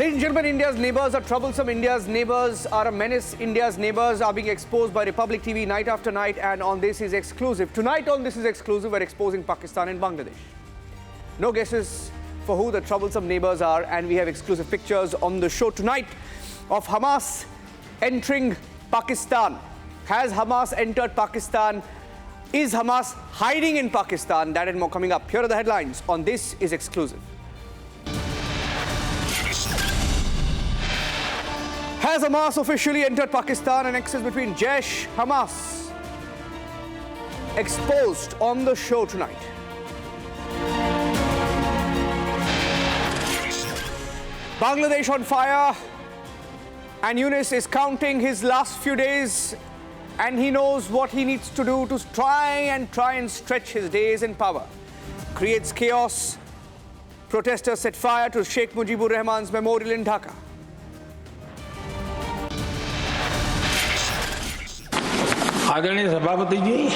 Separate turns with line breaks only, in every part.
Ladies and gentlemen, India's neighbors are troublesome. India's neighbors are a menace. India's neighbors are being exposed by Republic TV night after night, and on This Is Exclusive. Tonight on This Is Exclusive, we're exposing Pakistan and Bangladesh. No guesses for who the troublesome neighbors are, and we have exclusive pictures on the show tonight of Hamas entering Pakistan. Has Hamas entered Pakistan? Is Hamas hiding in Pakistan? That and more coming up. Here are the headlines on This Is Exclusive. Has Hamas officially entered Pakistan? An nexus between Jaish, Hamas exposed on the show tonight. Bangladesh on fire, and Yunus is counting his last few days, and he knows what he needs to do to try and stretch his days in power. Creates chaos. Protesters set fire to Sheikh Mujibur Rahman's memorial in Dhaka.
आदरणीय सभापति जी,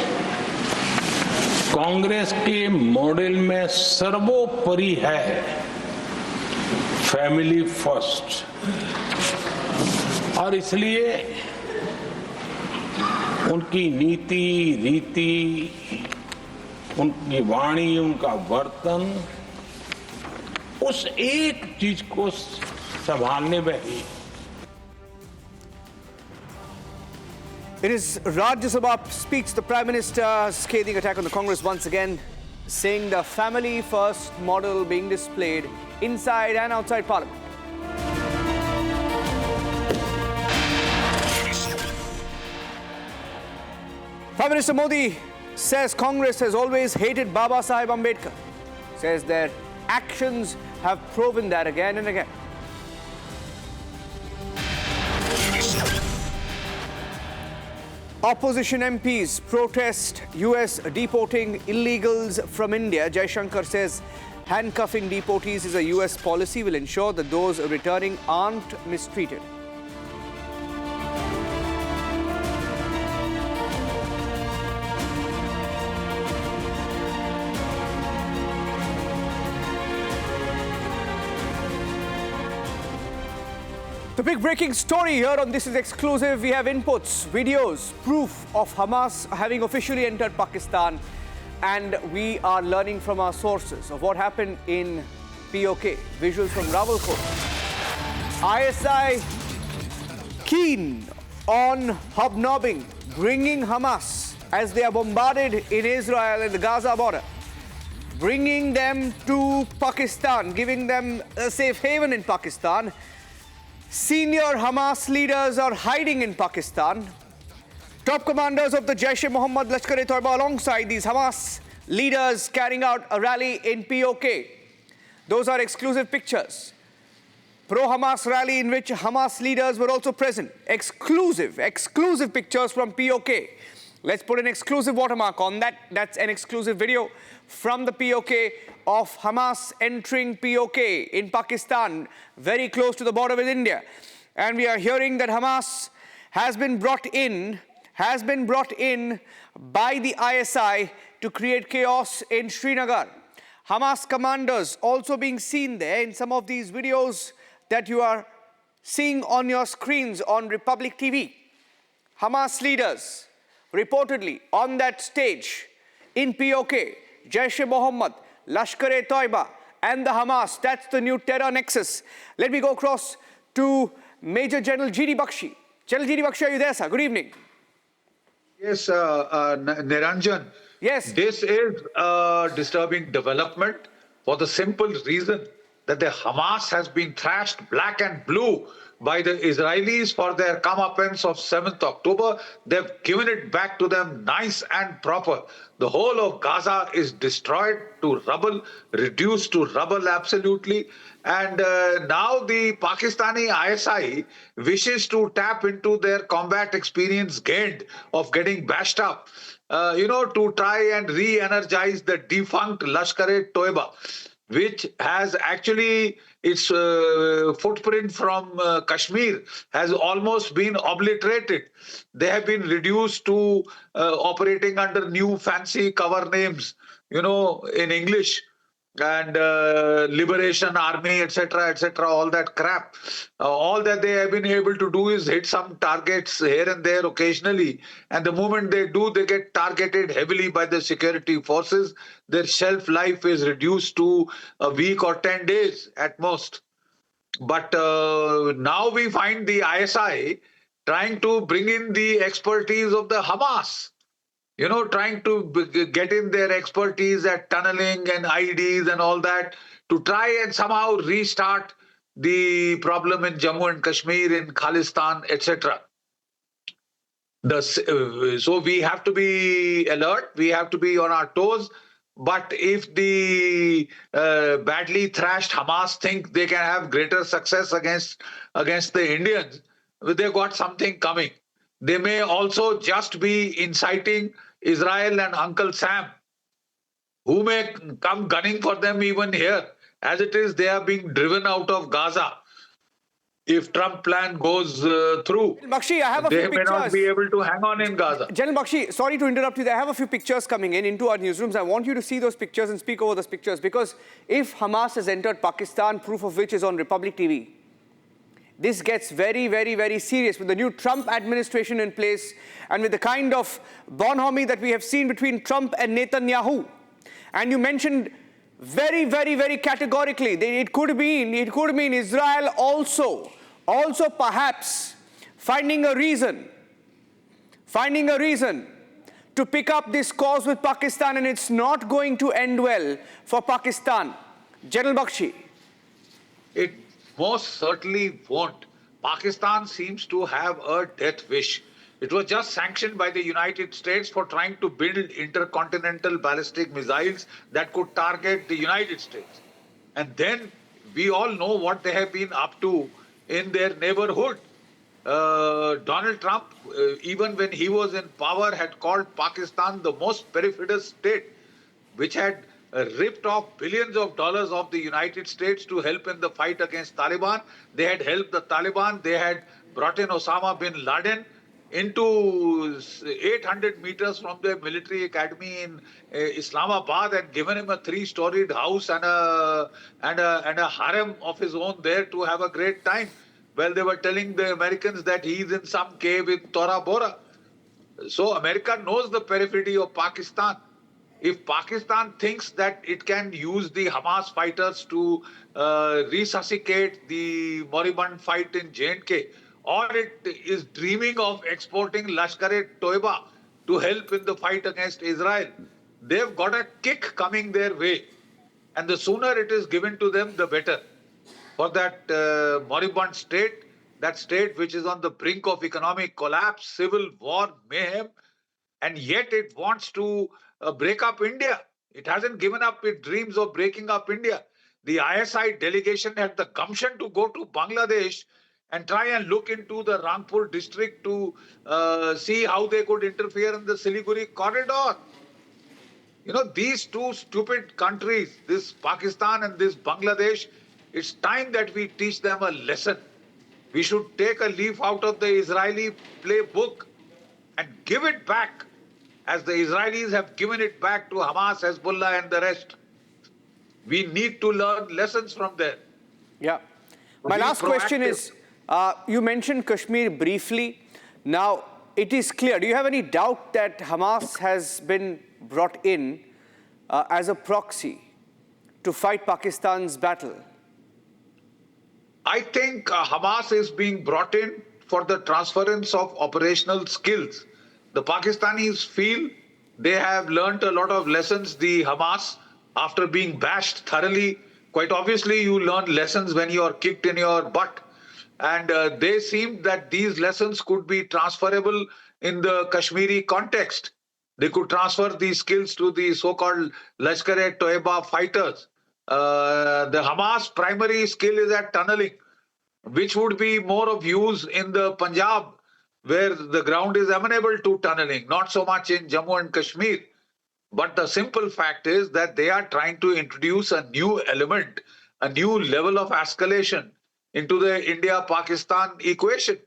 कांग्रेस के model में सर्वोपरि है family first, और इसलिए उनकी नीति रीति, उनकी वाणी, उनका वर्तन उस एक चीज को संभालने में ही।
In his Rajya Sabha speech, the Prime Minister scathing attack on the Congress once again, saying the family first model being displayed inside and outside Parliament. Prime Minister Modi says Congress has always hated Baba Saheb Ambedkar. Says their actions have proven that again and again. Opposition MPs protest US deporting illegals from India. Jaishankar says handcuffing deportees is a US policy, will ensure that those returning aren't mistreated. The big breaking story here on This Is Exclusive. We have inputs, videos, proof of Hamas having officially entered Pakistan, and we are learning from our sources of what happened in POK. Visuals from Rawalkot. ISI keen on hobnobbing, bringing Hamas as they are bombarded in Israel and the Gaza border, bringing them to Pakistan, giving them a safe haven in Pakistan. Senior Hamas leaders are hiding in Pakistan. Top commanders of the Jaish-e-Mohammed Lashkar-e-Toiba alongside these Hamas leaders carrying out a rally in POK. Those are exclusive pictures. Pro-Hamas rally in which Hamas leaders were also present. Exclusive pictures from POK. Let's put an exclusive watermark on that. That's an exclusive video from the POK of Hamas entering POK in Pakistan, very close to the border with India. And we are hearing that Hamas has been brought in by the ISI to create chaos in Srinagar. Hamas commanders also being seen there in some of these videos that you are seeing on your screens on Republic TV. Hamas leaders reportedly on that stage in POK, Jaish-e-Mohammed, Lashkar-e-Toiba and the Hamas. That's the new terror nexus. Let me go across to Major General G.D. Bakshi. General G.D. Bakshi, are you there, sir? Good evening.
Yes, Niranjan.
Yes.
This is a disturbing development for the simple reason that the Hamas has been thrashed black and blue by the Israelis for their comeuppance of 7th October. They've given it back to them nice and proper. The whole of Gaza is destroyed to rubble, reduced to rubble absolutely. And now the Pakistani ISI wishes to tap into their combat experience gained of getting bashed up, to try and re-energize the defunct Lashkar-e-Toiba, which has actually its footprint from Kashmir has almost been obliterated. They have been reduced to operating under new fancy cover names, in English. and Liberation Army, etc., all that crap. All that they have been able to do is hit some targets here and there occasionally. And the moment they do, they get targeted heavily by the security forces. Their shelf life is reduced to a week or 10 days at most. But now we find the ISI trying to bring in the expertise of the Hamas, trying to get in their expertise at tunneling and IEDs and all that to try and somehow restart the problem in Jammu and Kashmir, in Khalistan, etc. So we have to be alert, we have to be on our toes. But if the badly thrashed Hamas think they can have greater success against the Indians, they've got something coming. They may also just be inciting Israel and Uncle Sam, who may come gunning for them even here. As it is, they are being driven out of Gaza. If Trump plan goes through,
Bakshi, I have a
they
few
may not
pictures.
be able to hang on in Gaza.
General Bakshi, sorry to interrupt you. I have a few pictures coming into our newsrooms. I want you to see those pictures and speak over those pictures, because if Hamas has entered Pakistan, proof of which is on Republic TV, this gets very, very, very serious with the new Trump administration in place and with the kind of bonhomie that we have seen between Trump and Netanyahu. And you mentioned very, very, very categorically that it could mean Israel also perhaps finding a reason to pick up this cause with Pakistan, and it's not going to end well for Pakistan. General Bakshi.
It most certainly won't. Pakistan seems to have a death wish. It was just sanctioned by the United States for trying to build intercontinental ballistic missiles that could target the United States. And then we all know what they have been up to in their neighborhood. Donald Trump, even when he was in power, had called Pakistan the most perfidious state, which had ripped off billions of dollars of the United States to help in the fight against Taliban. They had helped the Taliban. They had brought in Osama bin Laden into 800 meters from their military academy in Islamabad and given him a 3-storied house and a harem of his own there to have a great time. Well, they were telling the Americans that he's in some cave in Tora Bora. So America knows the perfidy of Pakistan. If Pakistan thinks that it can use the Hamas fighters to resuscitate the moribund fight in J&K, or it is dreaming of exporting Lashkar-e-Toiba to help in the fight against Israel, they've got a kick coming their way. And the sooner it is given to them, the better. For that moribund state, that state which is on the brink of economic collapse, civil war, mayhem, and yet it wants to break up India. It hasn't given up its dreams of breaking up India. The ISI delegation had the gumption to go to Bangladesh and try and look into the Rangpur district to see how they could interfere in the Siliguri corridor. These two stupid countries, this Pakistan and this Bangladesh, it's time that we teach them a lesson. We should take a leaf out of the Israeli playbook and give it back, as the Israelis have given it back to Hamas, Hezbollah and the rest. We need to learn lessons from there.
Yeah. My last question is, you mentioned Kashmir briefly. Now, it is clear. Do you have any doubt that Hamas has been brought in as a proxy to fight Pakistan's battle?
I think Hamas is being brought in for the transference of operational skills. The Pakistanis feel they have learnt a lot of lessons, the Hamas, after being bashed thoroughly. Quite obviously, you learn lessons when you are kicked in your butt. And they seem that these lessons could be transferable in the Kashmiri context. They could transfer these skills to the so-called Lashkar-e-Toiba fighters. The Hamas primary skill is at tunneling, which would be more of use in the Punjab, where the ground is amenable to tunneling, not so much in Jammu and Kashmir. But the simple fact is that they are trying to introduce a new element, a new level of escalation into the India-Pakistan equation.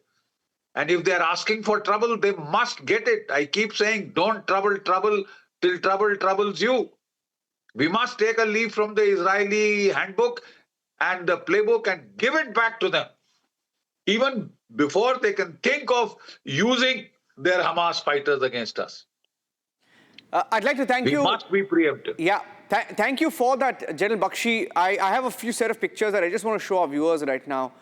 And if they're asking for trouble, they must get it. I keep saying, don't trouble till trouble troubles you. We must take a leaf from the Israeli handbook and the playbook and give it back to them, even before they can think of using their Hamas fighters against us.
I'd like to thank you.
We must be preemptive.
Yeah, thank you for that, General Bakshi. I have a few set of pictures that I just want to show our viewers right now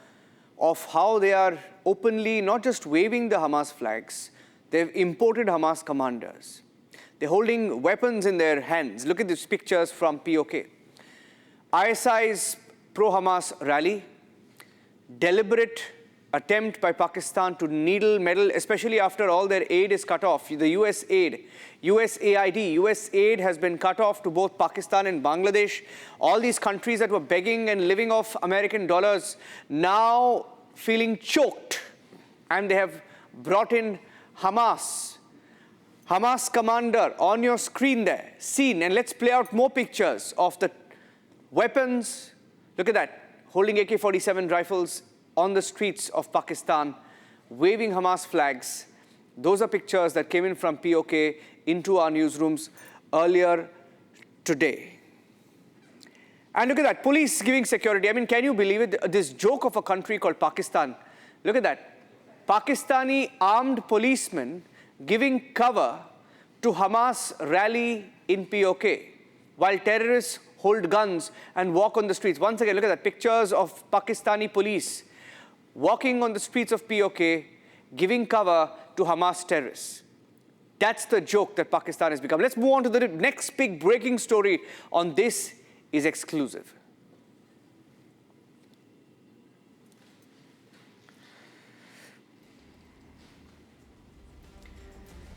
of how they are openly not just waving the Hamas flags, they've imported Hamas commanders. They're holding weapons in their hands. Look at these pictures from POK. ISI's pro-Hamas rally, deliberate attempt by Pakistan to needle meddle, especially after all their aid is cut off. The US aid, USAID, US aid has been cut off to both Pakistan and Bangladesh. All these countries that were begging and living off American dollars now feeling choked. And they have brought in Hamas. Hamas commander on your screen there, seen. And let's play out more pictures of the weapons. Look at that, holding AK-47 rifles on the streets of Pakistan, waving Hamas flags. Those are pictures that came in from POK into our newsrooms earlier today. And look at that, police giving security. I mean, can you believe it? This joke of a country called Pakistan. Look at that. Pakistani armed policemen giving cover to Hamas rally in POK, while terrorists hold guns and walk on the streets. Once again, look at that, pictures of Pakistani police walking on the streets of POK, giving cover to Hamas terrorists. That's the joke that Pakistan has become. Let's move on to the next big breaking story on This Is Exclusive.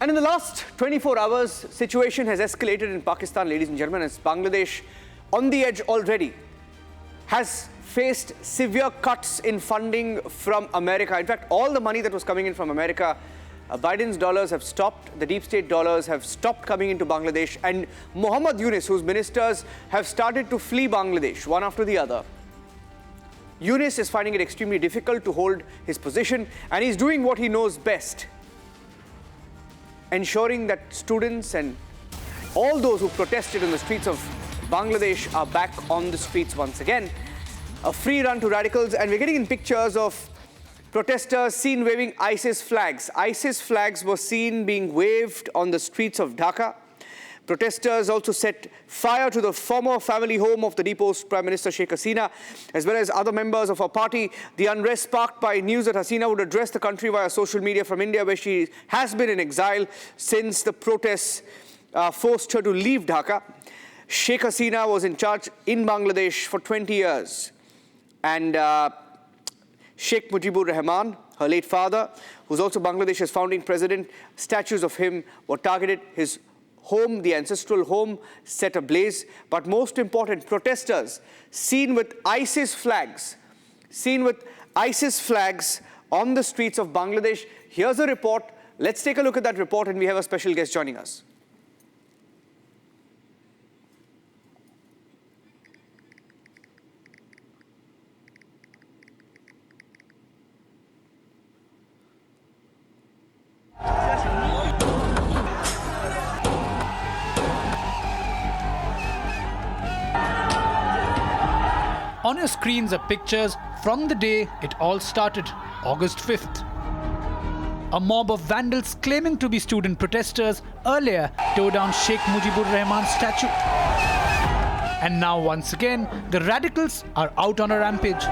And in the last 24 hours, situation has escalated in Pakistan, ladies and gentlemen, as Bangladesh, on the edge already, has faced severe cuts in funding from America. In fact, all the money that was coming in from America, Biden's dollars have stopped, the deep state dollars have stopped coming into Bangladesh, and Muhammad Yunus, whose ministers have started to flee Bangladesh, one after the other. Yunus is finding it extremely difficult to hold his position, and he's doing what he knows best, ensuring that students and all those who protested in the streets of Bangladesh are back on the streets once again. A free run to radicals, and we're getting in pictures of protesters seen waving ISIS flags. ISIS flags were seen being waved on the streets of Dhaka. Protesters also set fire to the former family home of the deposed Prime Minister Sheikh Hasina, as well as other members of her party. The unrest sparked by news that Hasina would address the country via social media from India, where she has been in exile since the protests forced her to leave Dhaka. Sheikh Hasina was in charge in Bangladesh for 20 years. And Sheikh Mujibur Rahman, her late father, who's also Bangladesh's founding president, statues of him were targeted. His home, the ancestral home, set ablaze. But most important, protesters seen with ISIS flags on the streets of Bangladesh. Here's a report. Let's take a look at that report, and we have a special guest joining us.
On your screens are pictures from the day it all started, August 5th. A mob of vandals claiming to be student protesters earlier tore down Sheikh Mujibur Rahman's statue. And now once again, the radicals are out on a rampage.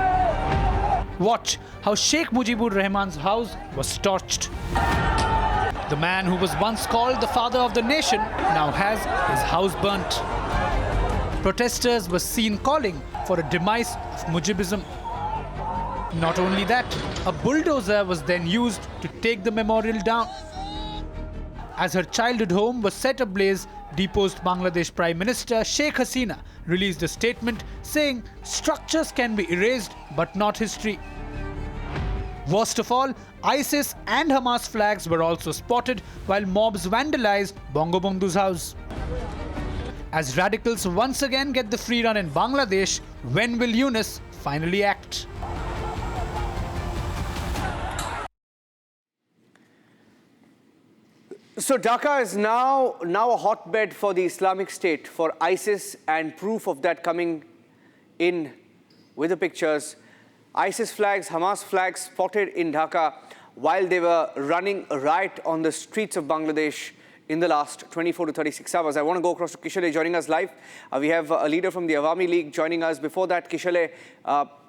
Watch how Sheikh Mujibur Rahman's house was torched. The man who was once called the father of the nation now has his house burnt. Protesters were seen calling for a demise of Mujibism. Not only that, a bulldozer was then used to take the memorial down. As her childhood home was set ablaze, deposed Bangladesh Prime Minister Sheikh Hasina released a statement saying structures can be erased but not history. Worst of all, ISIS and Hamas flags were also spotted while mobs vandalized Bongo Bondhu's house. As radicals once again get the free run in Bangladesh, when will Yunus finally act?
So Dhaka is now a hotbed for the Islamic State, for ISIS, and proof of that coming in with the pictures. ISIS flags, Hamas flags spotted in Dhaka while they were running a riot on the streets of Bangladesh in the last 24 to 36 hours. I want to go across to Kishale joining us live. We have a leader from the Awami League joining us. Before that, Kishale,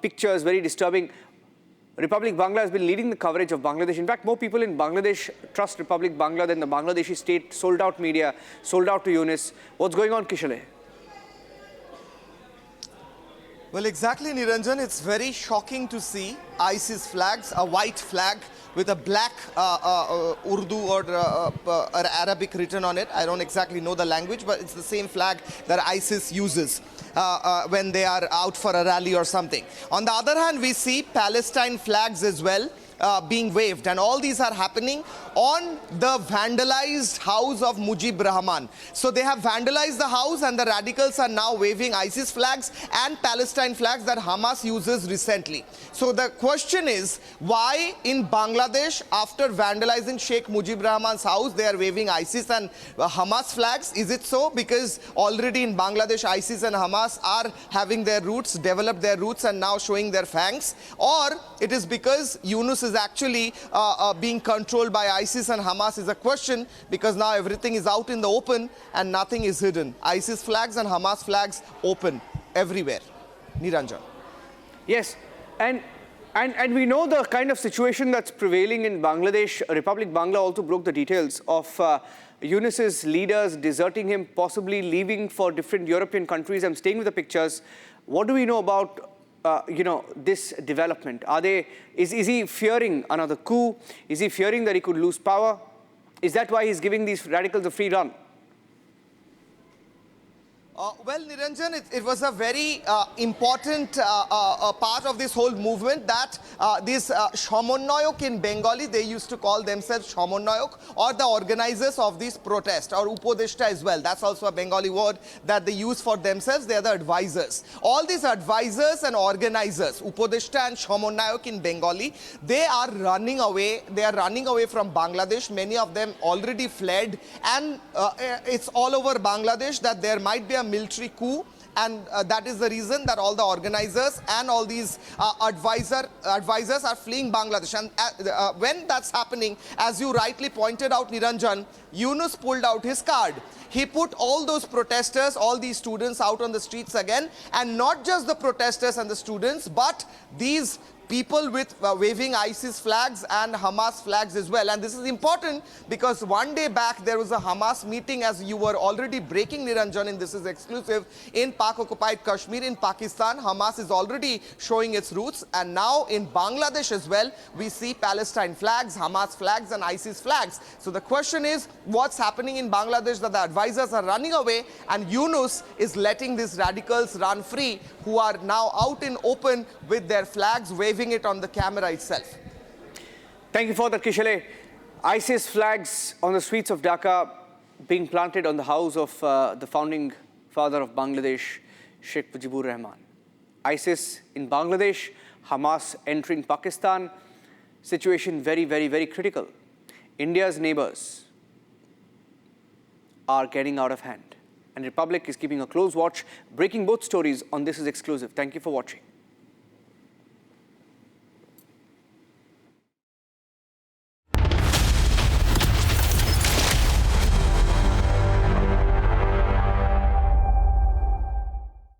pictures very disturbing. Republic Bangla has been leading the coverage of Bangladesh. In fact, more people in Bangladesh trust Republic Bangla than the Bangladeshi state. Sold out media, sold out to Yunus. What's going on, Kishale?
Well, exactly, Niranjan. It's very shocking to see ISIS flags, a white flag with a black Urdu or Arabic written on it. I don't exactly know the language, but it's the same flag that ISIS uses when they are out for a rally or something. On the other hand, we see Palestine flags as well being waved, and all these are happening on the vandalized house of Mujib Rahman. So they have vandalized the house, and the radicals are now waving ISIS flags and Palestine flags that Hamas uses recently. So the question is, why in Bangladesh, after vandalizing Sheikh Mujib Rahman's house, they are waving ISIS and Hamas flags? Is it so? Because already in Bangladesh, ISIS and Hamas are having their roots, developed their roots, and now showing their fangs? Or it is because Yunus is actually being controlled by ISIS and Hamas? Is a question, because now everything is out in the open and nothing is hidden. ISIS flags and Hamas flags open everywhere. Niranjan.
Yes, and we know the kind of situation that's prevailing in Bangladesh. Republic Bangla also broke the details of Yunus's leaders deserting him, possibly leaving for different European countries. I'm staying with the pictures. What do we know about this development? Is he fearing another coup? Is he fearing that he could lose power? Is that why he's giving these radicals a free run?
Well, Niranjan, it was a very important part of this whole movement that these Shomonnoyok in Bengali, they used to call themselves Shomonnoyok, or the organizers of this protest, or Upodeshta as well. That's also a Bengali word that they use for themselves. They are the advisors. All these advisors and organizers, Upodeshta and Shomonnoyok in Bengali, they are running away. They are running away from Bangladesh. Many of them already fled, and it's all over Bangladesh that there might be a military coup, and that is the reason that all the organizers and all these advisors are fleeing Bangladesh. And when that's happening, as you rightly pointed out, Niranjan, Yunus pulled out his card. He put all those protesters, all these students out on the streets again, and not just the protesters and the students, but these people with waving ISIS flags and Hamas flags as well. And this is important because one day back there was a Hamas meeting, as you were already breaking, Niranjan, and this is exclusive, in Pak-occupied Kashmir in Pakistan. Hamas is already showing its roots, and now in Bangladesh as well, we see Palestine flags, Hamas flags and ISIS flags. So the question is, what's happening in Bangladesh, that the advisors are running away and Yunus is letting these radicals run free, who are now out in open with their flags, waving it on the camera itself.
Thank you for that, Kishale. ISIS flags on the streets of Dhaka being planted on the house of the founding father of Bangladesh, Sheikh Mujibur Rahman. ISIS in Bangladesh, Hamas entering Pakistan. Situation very, very, very critical. India's neighbors are getting out of hand, and Republic is keeping a close watch. Breaking both stories on This Is Exclusive. Thank you for watching.